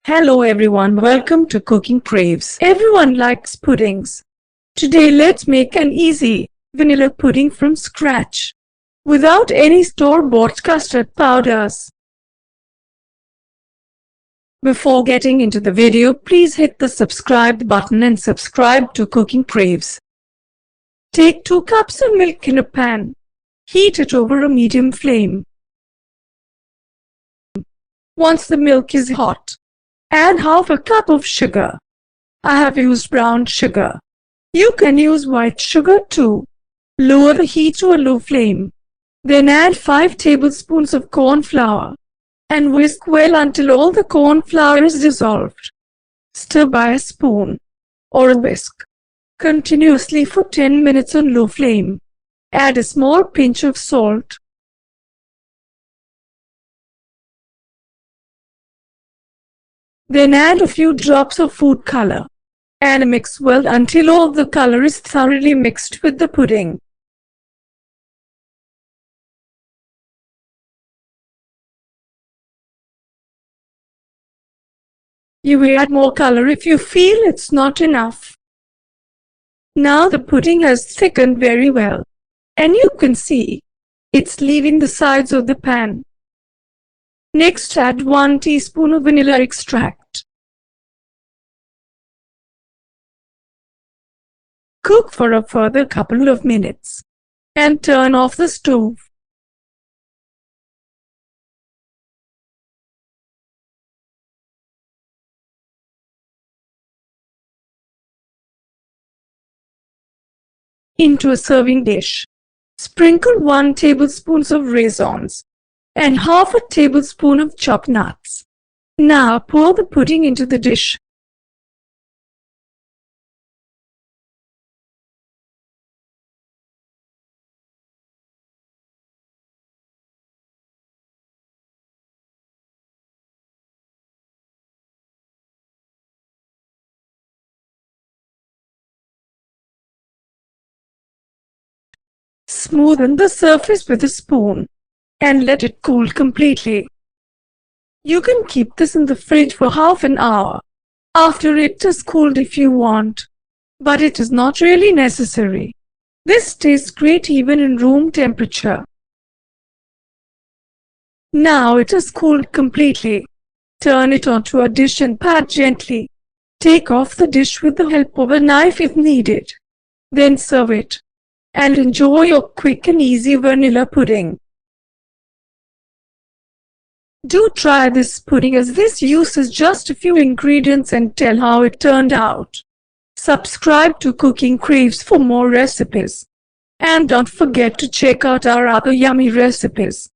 Hello everyone, welcome to Cooking Craves. Everyone likes puddings. Today let's make an easy vanilla pudding from scratch without any store-bought custard powders. Before getting into the video, please hit the subscribe button and subscribe to Cooking Craves. Take 2 cups of milk in a pan. Heat it over a medium flame. Once the milk is hot, add half a cup of sugar. I have used brown sugar. You can use white sugar too. Lower the heat to a low flame. Then add 5 tablespoons of corn flour and whisk well until all the corn flour is dissolved. Stir by a spoon or a whisk continuously for 10 minutes on low flame. Add a small pinch of salt. Then add a few drops of food color and mix well until all the color is thoroughly mixed with the pudding. You will add more color if you feel it's not enough. Now the pudding has thickened very well, and you can see it's leaving the sides of the pan. Next, add 1 teaspoon of vanilla extract. Cook for a further couple of minutes and turn off the stove. Into a serving dish, sprinkle 1 tablespoon of raisins and half a tablespoon of chopped nuts. Now pour the pudding into the dish. Smoothen the surface with a spoon and let it cool completely. You can keep this in the fridge for half an hour after it is cooled if you want, but it is not really necessary. This tastes great even in room temperature. Now it is cooled completely. Turn it onto a dish and pat gently. Take off the dish with the help of a knife if needed. Then serve it and enjoy your quick and easy vanilla pudding. Do try this pudding as this uses just a few ingredients and tell how it turned out. Subscribe to Cooking Craves for more recipes. And don't forget to check out our other yummy recipes.